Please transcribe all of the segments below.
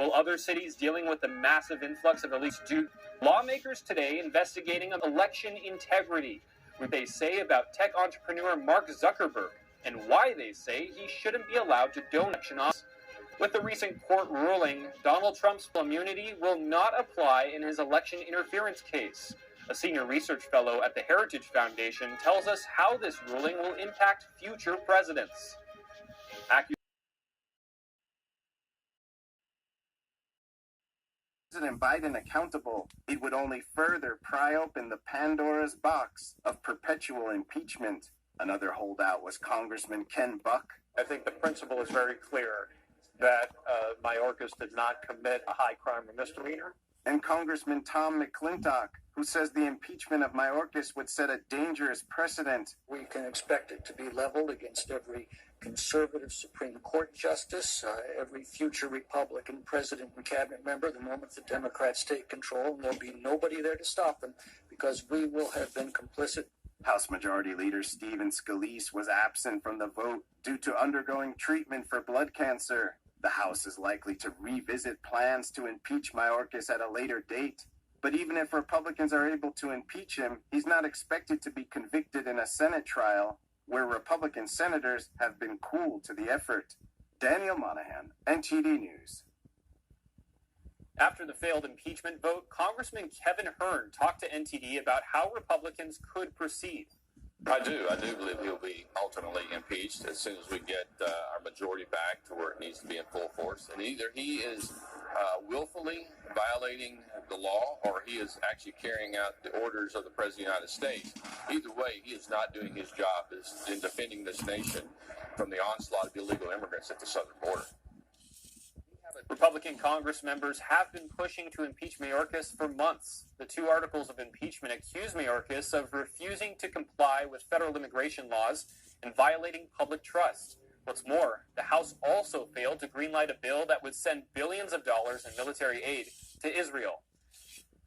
while other cities dealing with the massive influx of illegals do. Lawmakers today investigating election integrity, what they say about tech entrepreneur Mark Zuckerberg, and why they say he shouldn't be allowed to donate election office. With the recent court ruling, Donald Trump's immunity will not apply in his election interference case. A senior research fellow at the Heritage Foundation tells us how this ruling will impact future presidents. President Biden accountable, it would only further pry open the Pandora's box of perpetual impeachment. Another holdout was Congressman Ken Buck. I think the principle is very clear that Mayorkas did not commit a high crime or misdemeanor. And Congressman Tom McClintock, who says the impeachment of Mayorkas would set a dangerous precedent. We can expect it to be leveled against every conservative Supreme Court justice, every future Republican president and cabinet member, the moment the Democrats take control, and there'll be nobody there to stop them because we will have been complicit. House Majority Leader Stephen Scalise was absent from the vote due to undergoing treatment for blood cancer. The House is likely to revisit plans to impeach Mayorkas at a later date. But even if Republicans are able to impeach him, he's not expected to be convicted in a Senate trial, where Republican senators have been cool to the effort. Daniel Monahan, NTD News. After the failed impeachment vote, Congressman Kevin Hern talked to NTD about how Republicans could proceed. I do believe he'll be ultimately impeached as soon as we get our majority back to where it needs to be in full force. And either he is willfully violating the law or he is actually carrying out the orders of the President of the United States. Either way, he is not doing his job in defending this nation from the onslaught of illegal immigrants at the southern border. Republican Congress members have been pushing to impeach Mayorkas for months. The two articles of impeachment accuse Mayorkas of refusing to comply with federal immigration laws and violating public trust. What's more, the House also failed to greenlight a bill that would send billions of dollars in military aid to Israel.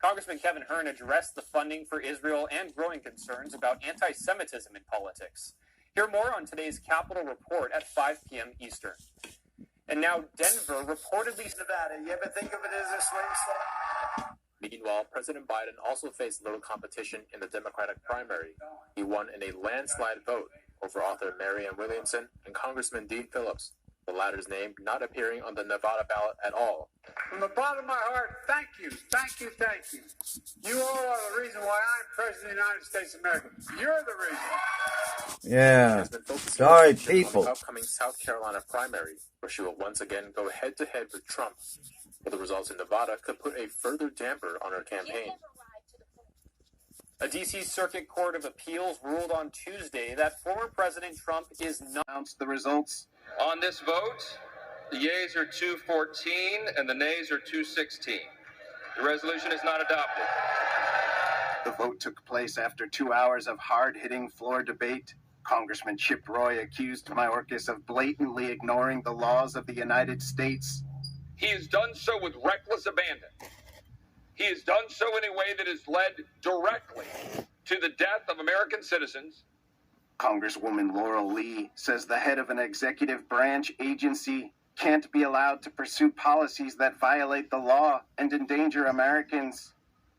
Congressman Kevin Hern addressed the funding for Israel and growing concerns about anti-Semitism in politics. Hear more on today's Capitol Report at 5 p.m. Eastern. And now Denver reportedly... Nevada, you ever think of it as a swing state? Meanwhile, President Biden also faced little competition in the Democratic primary. He won in a landslide vote over author Marianne Williamson and Congressman Dean Phillips, the latter's name not appearing on the Nevada ballot at all. From the bottom of my heart, thank you, thank you, thank you. You all are the reason why I'm President of the United States of America. You're the reason. Yeah. Sorry, people. On the upcoming South Carolina primary, where she will once again go head-to-head with Trump. But the results in Nevada could put a further damper on her campaign. A D.C. Circuit Court of Appeals ruled on Tuesday that former President Trump is not... Announced the results. On this vote, the yeas are 214 and the nays are 216. The resolution is not adopted. The vote took place after 2 hours of hard-hitting floor debate. Congressman Chip Roy accused Mayorkas of blatantly ignoring the laws of the United States. He has done so with reckless abandon. He has done so in a way that has led directly to the death of American citizens. Congresswoman Laurel Lee says the head of an executive branch agency can't be allowed to pursue policies that violate the law and endanger Americans.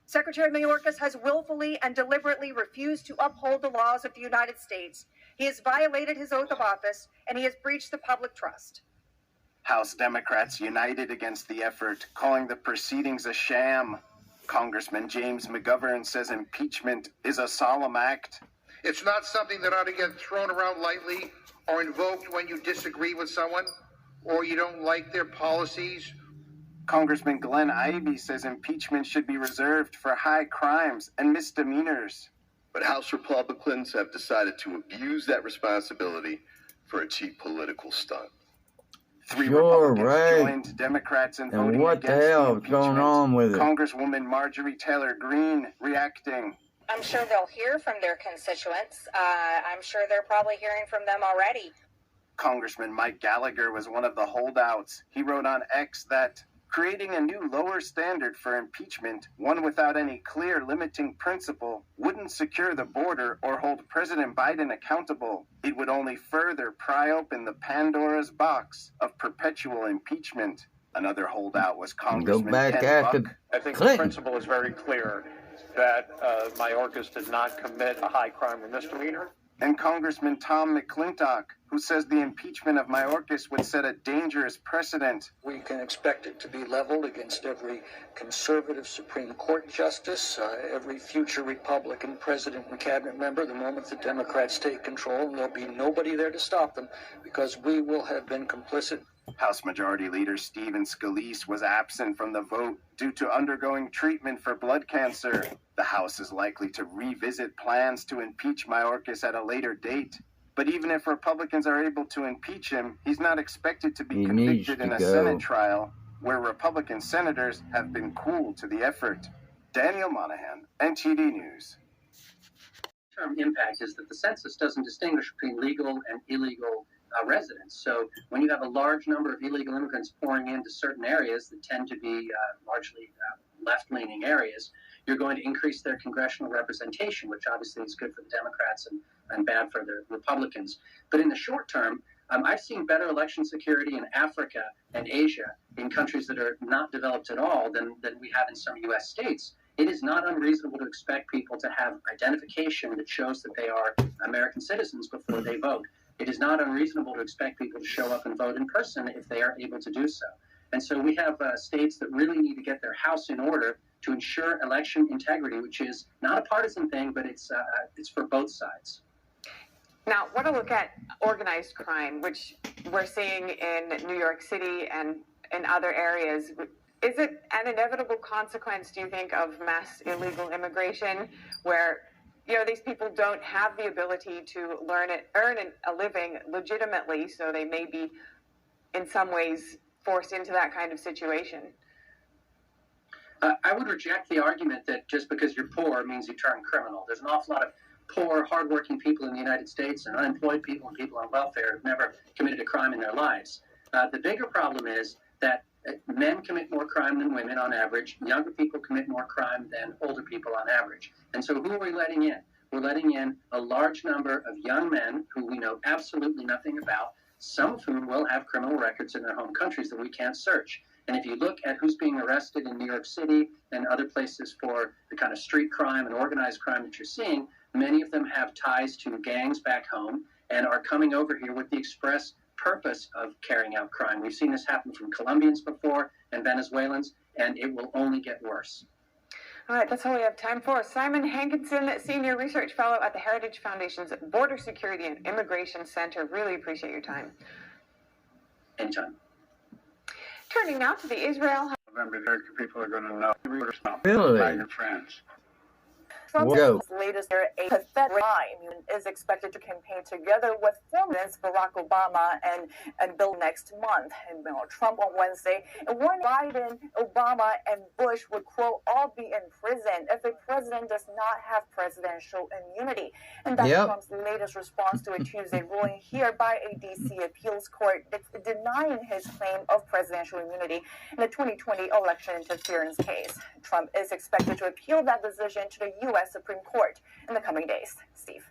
Secretary Mayorkas has willfully and deliberately refused to uphold the laws of the United States. He has violated his oath of office, and he has breached the public trust. House Democrats united against the effort, calling the proceedings a sham. Congressman James McGovern says impeachment is a solemn act. It's not something that ought to get thrown around lightly or invoked when you disagree with someone or you don't like their policies. Congressman Glenn Ivey says impeachment should be reserved for high crimes and misdemeanors. But House Republicans have decided to abuse that responsibility for a cheap political stunt. Three Republicans joined Democrats in voting what the against hell the is going on with it? Congresswoman Marjorie Taylor Greene reacting. I'm sure they'll hear from their constituents. I'm sure they're probably hearing from them already. Congressman Mike Gallagher was one of the holdouts. He wrote on X that creating a new lower standard for impeachment, one without any clear limiting principle, wouldn't secure the border or hold President Biden accountable. It would only further pry open the Pandora's box of perpetual impeachment. Another holdout was Go Congressman back Ken after Buck. I think the Clinton. principle is very clear that Mayorkas did not commit a high crime or misdemeanor. And Congressman Tom McClintock, who says the impeachment of Mayorkas would set a dangerous precedent. We can expect it to be leveled against every conservative Supreme Court justice, every future Republican president and cabinet member the moment the Democrats take control, and there'll be nobody there to stop them because we will have been complicit. House Majority Leader Stephen Scalise was absent from the vote due to undergoing treatment for blood cancer. The House is likely to revisit plans to impeach Mayorkas at a later date. But even if Republicans are able to impeach him, he's not expected to be He convicted needs in to a go. Senate trial, where Republican senators have been cool to the effort. Daniel Monahan, NTD News. Term impact is that the census doesn't distinguish between legal and illegal residents. So when you have a large number of illegal immigrants pouring into certain areas that tend to be largely left-leaning areas, you're going to increase their congressional representation, which obviously is good for the Democrats and bad for the Republicans. But in the short term, I've seen better election security in Africa and Asia, in countries that are not developed at all, than we have in some U.S. states. It is not unreasonable to expect people to have identification that shows that they are American citizens before they vote. It is not unreasonable to expect people to show up and vote in person if they are able to do so. And so we have states that really need to get their house in order to ensure election integrity, which is not a partisan thing, but it's for both sides. Now, what a look at organized crime, which we're seeing in New York City and in other areas. Is it an inevitable consequence, do you think, of mass illegal immigration, where these people don't have the ability to earn a living legitimately, so they may be in some ways forced into that kind of situation? I would reject the argument that just because you're poor means you turn criminal. There's an awful lot of poor, hardworking people in the United States and unemployed people and people on welfare who've never committed a crime in their lives. The bigger problem is that men commit more crime than women on average. Younger people commit more crime than older people on average. And so who are we letting in? We're letting in a large number of young men who we know absolutely nothing about, some of whom will have criminal records in their home countries that we can't search. And if you look at who's being arrested in New York City and other places for the kind of street crime and organized crime that you're seeing, many of them have ties to gangs back home and are coming over here with the express purpose of carrying out crime. We've seen this happen from Colombians before and Venezuelans, and it will only get worse. All right, that's all we have time for. Simon Hankinson, Senior Research Fellow at the Heritage Foundation's Border Security and Immigration Center. Really appreciate your time. Anytime. Turning now to the Israel. November, the American people are going to know. Really? Your friends. Trump's latest a pathetic crime is expected to campaign together with former Presidents Barack Obama and Bill next month. And Trump on Wednesday warned Biden, Obama, and Bush would, quote, all be in prison if the president does not have presidential immunity. And that's Trump's latest response to a Tuesday ruling here by a D.C. appeals court denying his claim of presidential immunity in the 2020 election interference case. Trump is expected to appeal that decision to the U.S. Supreme Court in the coming days. Steve.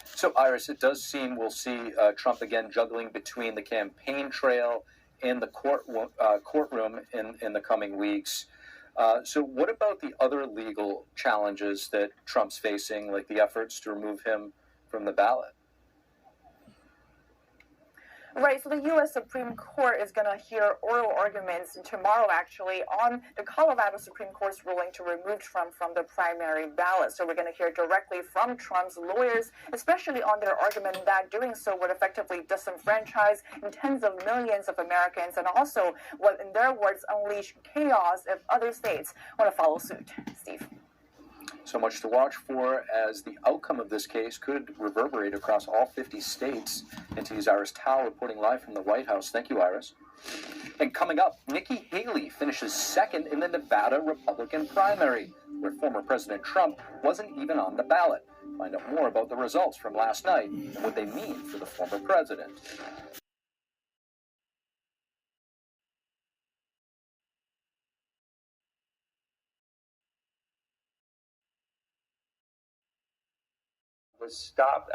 So, Iris, it does seem we'll see Trump again juggling between the campaign trail and the courtroom in the coming weeks. So what about the other legal challenges that Trump's facing, like the efforts to remove him from the ballot? Right, so the U.S. Supreme Court is going to hear oral arguments tomorrow, actually, on the Colorado Supreme Court's ruling to remove Trump from the primary ballot. So we're going to hear directly from Trump's lawyers, especially on their argument that doing so would effectively disenfranchise tens of millions of Americans and also, what in their words, unleash chaos if other states want to follow suit. Steve. So much to watch for, as the outcome of this case could reverberate across all 50 states. And to use Iris Tao reporting live from the White House. Thank you, Iris. And coming up, Nikki Haley finishes second in the Nevada Republican primary, where former President Trump wasn't even on the ballot. Find out more about the results from last night and what they mean for the former president.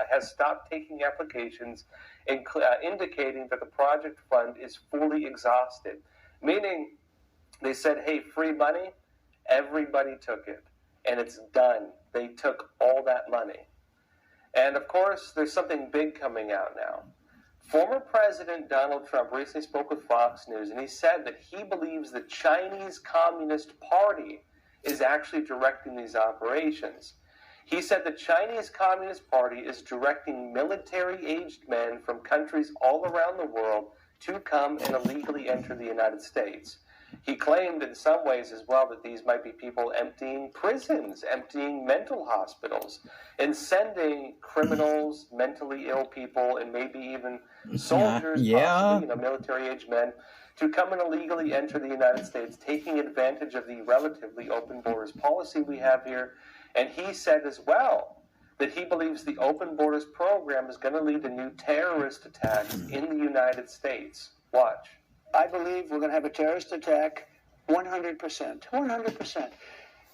has stopped taking applications, indicating that the project fund is fully exhausted. Meaning, they said, hey, free money, everybody took it. And it's done. They took all that money. And of course, there's something big coming out now. Former President Donald Trump recently spoke with Fox News, and he said that he believes the Chinese Communist Party is actually directing these operations. He said the Chinese Communist Party is directing military-aged men from countries all around the world to come and illegally enter the United States. He claimed in some ways as well that these might be people emptying prisons, emptying mental hospitals, and sending criminals, mentally ill people, and maybe even soldiers, possibly, military-aged men, to come and illegally enter the United States, taking advantage of the relatively open borders policy we have here. And he said as well that he believes the open borders program is going to lead to new terrorist attacks in the United States. Watch. I believe we're going to have a terrorist attack 100%. 100%.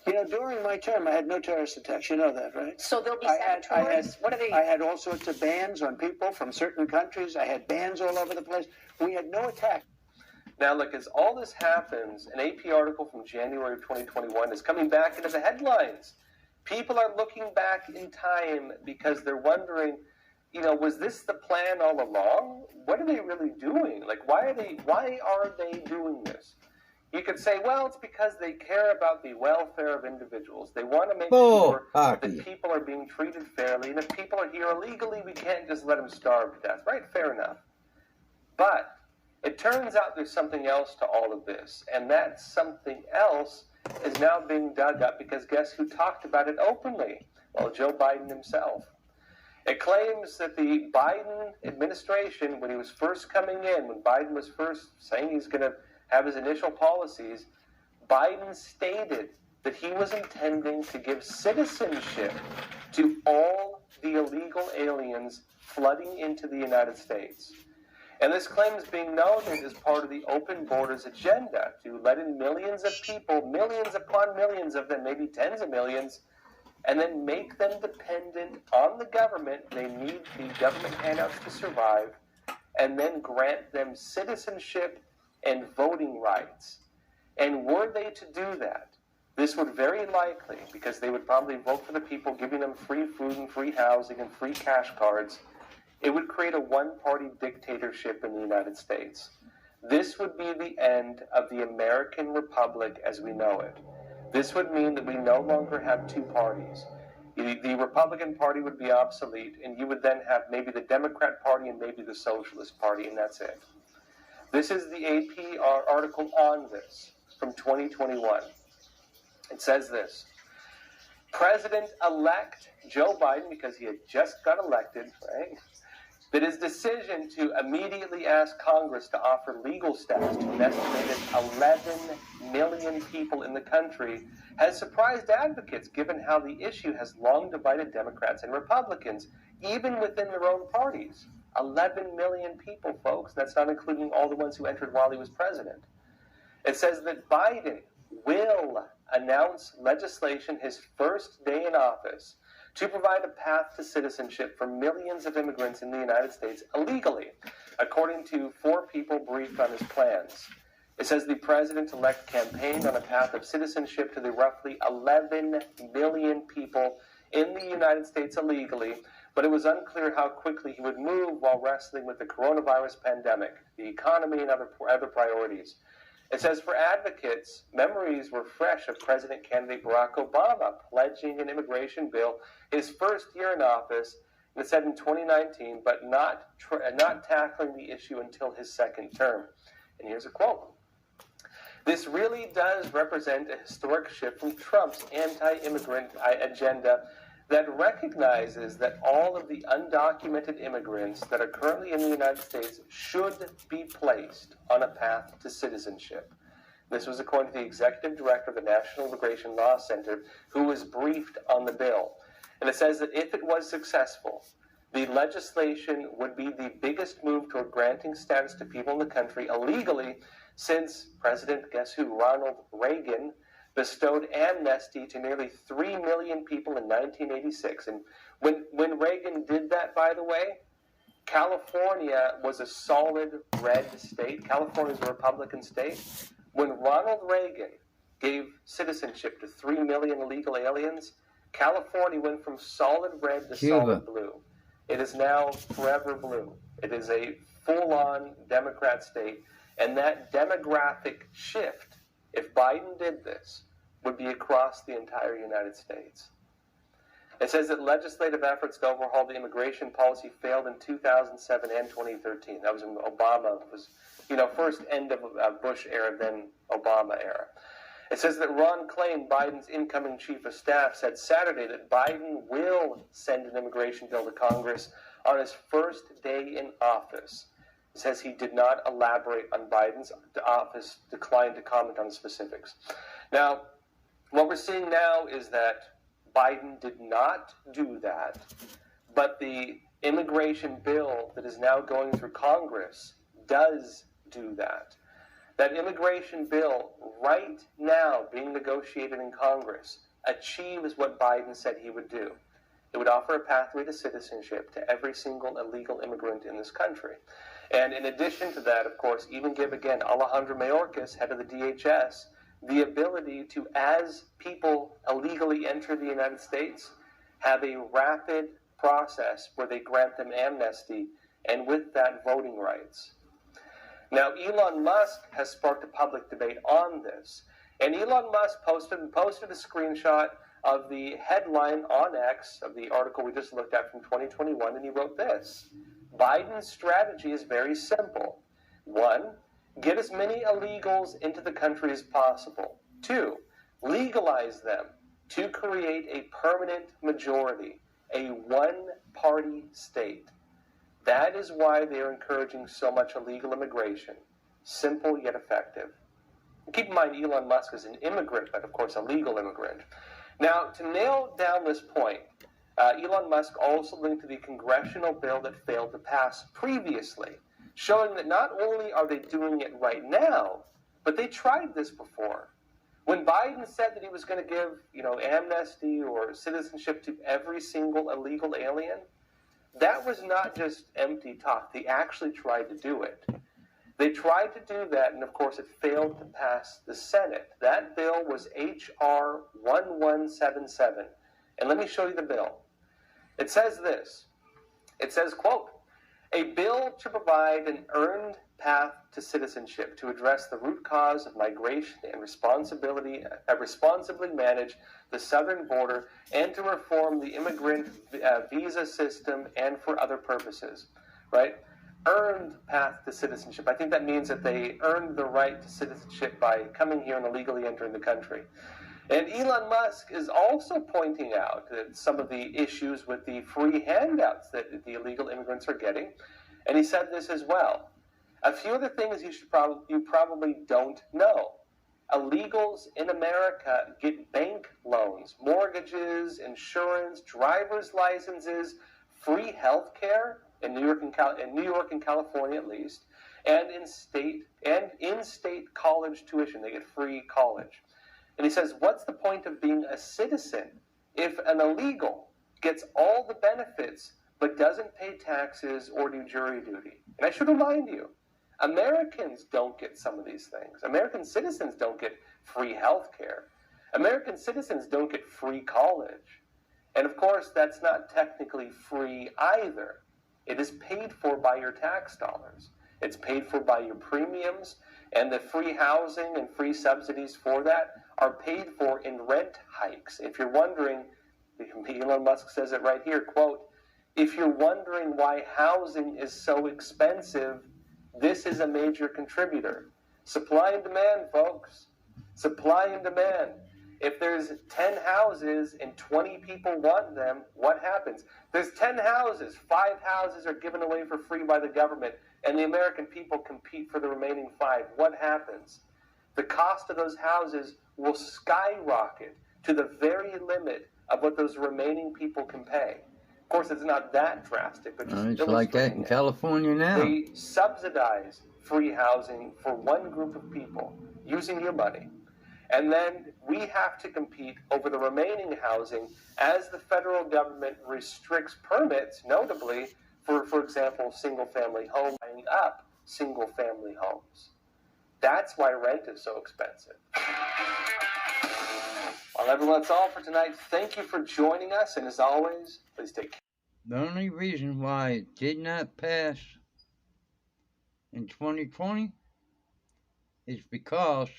You know, during my term, I had no terrorist attacks. You know that, right? So there'll be saboteurs? What are they? I had all sorts of bans on people from certain countries. I had bans all over the place. We had no attack. Now, look, as all this happens, an AP article from January of 2021 is coming back into the headlines. People are looking back in time because they're wondering, you know, was this the plan all along? What are they really doing? Like, why are they doing this? You could say, well, it's because they care about the welfare of individuals. They want to make sure that people are being treated fairly, and if people are here illegally, we can't just let them starve to death, right? Fair enough. But it turns out there's something else to all of this, and that something else is now being dug up because guess who talked about it openly? Well, Joe Biden himself. It claims that the Biden administration, when he was first coming in, when Biden was first saying he's going to have his initial policies, Biden stated that he was intending to give citizenship to all the illegal aliens flooding into the United States. And this claim is being noted as part of the open borders agenda to let in millions of people, millions upon millions of them, maybe tens of millions, and then make them dependent on the government. They need the government handouts to survive, and then grant them citizenship and voting rights. And were they to do that, this would very likely, because they would probably vote for the people, giving them free food and free housing and free cash cards, it would create a one-party dictatorship in the United States. This would be the end of the American Republic as we know it. This would mean that we no longer have two parties. The Republican Party would be obsolete, and you would then have maybe the Democrat Party and maybe the Socialist Party, and that's it. This is the AP article on this from 2021. It says this: President-elect Joe Biden, because he had just got elected, right, that his decision to immediately ask Congress to offer legal status to an estimated 11 million people in the country has surprised advocates, given how the issue has long divided Democrats and Republicans, even within their own parties. 11 million people, folks. That's not including all the ones who entered while he was president. It says that Biden will announce legislation his first day in office to provide a path to citizenship for millions of immigrants in the United States illegally, according to 4 people briefed on his plans. It says the president-elect campaigned on a path of citizenship to the roughly 11 million people in the United States illegally, but it was unclear how quickly he would move while wrestling with the coronavirus pandemic, the economy, and other priorities. It says for advocates, memories were fresh of President candidate Barack Obama pledging an immigration bill his first year in office, and it said in 2019, but not tackling the issue until his second term. And here's a quote: "This really does represent a historic shift from Trump's anti-immigrant agenda that recognizes that all of the undocumented immigrants that are currently in the United States should be placed on a path to citizenship." This was according to the executive director of the National Immigration Law Center, who was briefed on the bill. And it says that if it was successful, the legislation would be the biggest move toward granting status to people in the country illegally since President, guess who, Ronald Reagan, bestowed amnesty to nearly 3 million people in 1986. And when Reagan did that, by the way, California was a solid red state. California is a Republican state. When Ronald Reagan gave citizenship to 3 million illegal aliens, California went from solid red to solid blue. It is now forever blue. It is a full-on Democrat state. And that demographic shift, if Biden did this, would be across the entire United States. It says that legislative efforts to overhaul the immigration policy failed in 2007 and 2013. That was when Obama was, first end of Bush era, then Obama era. It says that Ron Klain, Biden's incoming chief of staff, said Saturday that Biden will send an immigration bill to Congress on his first day in office. It says he did not elaborate on Biden's office, declined to comment on the specifics. Now, what we're seeing now is that Biden did not do that, but the immigration bill that is now going through Congress does do that. That immigration bill right now being negotiated in Congress achieves what Biden said he would do. It would offer a pathway to citizenship to every single illegal immigrant in this country. And in addition to that, of course, even give, again, Alejandro Mayorkas, head of the DHS, the ability to, as people illegally enter the United States, have a rapid process where they grant them amnesty, and with that, voting rights. Now, Elon Musk has sparked a public debate on this, and Elon Musk posted a screenshot of the headline on X of the article we just looked at from 2021, and he wrote this: Biden's strategy is very simple. 1, get as many illegals into the country as possible. 2, legalize them to create a permanent majority, a one-party state. That is why they are encouraging so much illegal immigration. Simple yet effective. Keep in mind, Elon Musk is an immigrant, but of course a legal immigrant. Now, to nail down this point, Elon Musk also linked to the congressional bill that failed to pass previously, showing that not only are they doing it right now, but they tried this before. When Biden said that he was going to give, amnesty or citizenship to every single illegal alien, that was not just empty talk. They actually tried to do it. They tried to do that, and of course it failed to pass the Senate. That bill was H.R. 1177. And let me show you the bill. It says this. It says, quote, a bill to provide an earned path to citizenship to address the root cause of migration and responsibly manage the southern border and to reform the immigrant visa system and for other purposes, right? Earned path to citizenship. I think that means that they earned the right to citizenship by coming here and illegally entering the country. And Elon Musk is also pointing out that some of the issues with the free handouts that the illegal immigrants are getting. And he said this as well. A few of the things you probably don't know. Illegals in America get bank loans, mortgages, insurance, driver's licenses, free health care in New York and California at least, and in-state college tuition. They get free college. And he says, what's the point of being a citizen if an illegal gets all the benefits but doesn't pay taxes or do jury duty? And I should remind you, Americans don't get some of these things. American citizens don't get free health care. American citizens don't get free college. And of course, that's not technically free either. It is paid for by your tax dollars. It's paid for by your premiums, and the free housing and free subsidies for that are paid for in rent hikes. If you're wondering, Elon Musk says it right here, quote, if you're wondering why housing is so expensive, this is a major contributor. Supply and demand, folks. Supply and demand. If there's 10 houses and 20 people want them, what happens? There's 10 houses, 5 houses are given away for free by the government, and the American people compete for the remaining 5. What happens? The cost of those houses will skyrocket to the very limit of what those remaining people can pay. Of course, it's not that drastic, but just it's like that in California now. They subsidize free housing for one group of people using your money. And then we have to compete over the remaining housing as the federal government restricts permits, notably for example, single-family homes, buying up single-family homes. That's why rent is so expensive. Well, everyone, that's all for tonight. Thank you for joining us, and as always, please take care. The only reason why it did not pass in 2020 is because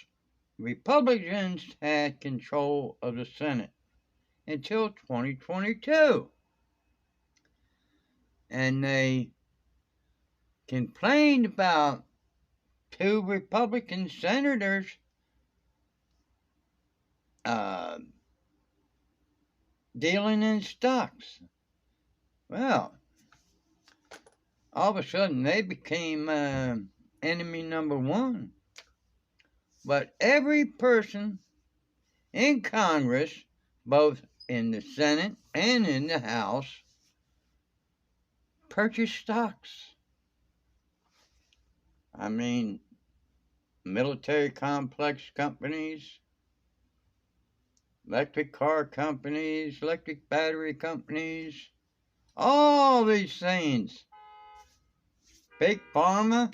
Republicans had control of the Senate until 2022. And they complained about 2 Republican senators dealing in stocks. Well, all of a sudden they became enemy number 1. But every person in Congress, both in the Senate and in the House, purchased stocks. I mean, military complex companies, electric car companies, electric battery companies, all these things. Big pharma,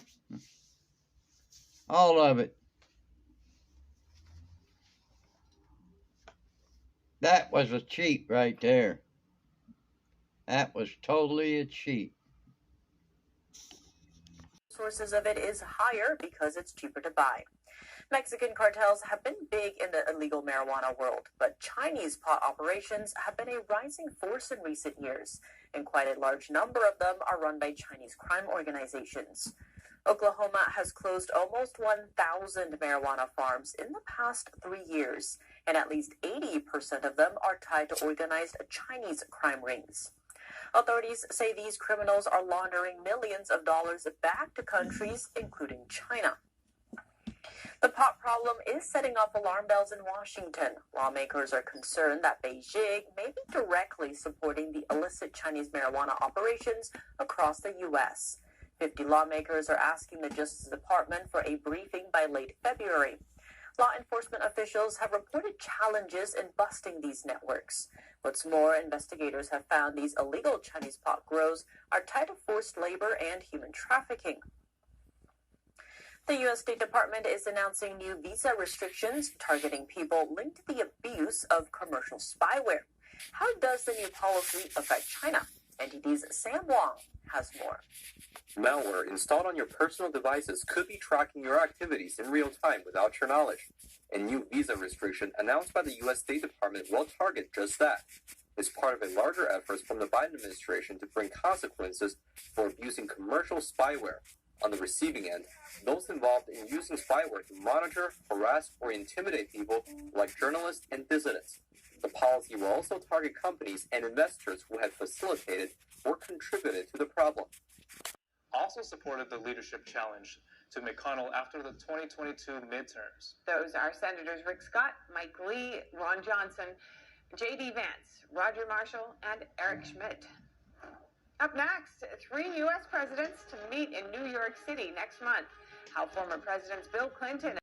all of it. That was a cheat right there. That was totally a cheat. Sources of it is higher because it's cheaper to buy. Mexican cartels have been big in the illegal marijuana world, but Chinese pot operations have been a rising force in recent years, and quite a large number of them are run by Chinese crime organizations. Oklahoma has closed almost 1,000 marijuana farms in the past 3 years, and at least 80% of them are tied to organized Chinese crime rings. Authorities say these criminals are laundering millions of dollars back to countries, including China. The pot problem is setting off alarm bells in Washington. Lawmakers are concerned that Beijing may be directly supporting the illicit Chinese marijuana operations across the U.S. 50 lawmakers are asking the Justice Department for a briefing by late February. Law enforcement officials have reported challenges in busting these networks. What's more, investigators have found these illegal Chinese pot grows are tied to forced labor and human trafficking. The U.S. State Department is announcing new visa restrictions targeting people linked to the abuse of commercial spyware. How does the new policy affect China? NTD's Sam Wong has more. Malware installed on your personal devices could be tracking your activities in real time without your knowledge. A new visa restriction announced by the U.S. State Department will target just that. It's part of a larger effort from the Biden administration to bring consequences for abusing commercial spyware. On the receiving end, those involved in using spyware to monitor, harass, or intimidate people like journalists and dissidents. The policy will also target companies and investors who had facilitated or contributed to the problem. Also supported the leadership challenge to McConnell after the 2022 midterms. Those are Senators Rick Scott, Mike Lee, Ron Johnson, J.D. Vance, Roger Marshall, and Eric Schmidt. Up next, 3 U.S. presidents to meet in New York City next month. How former Presidents Bill Clinton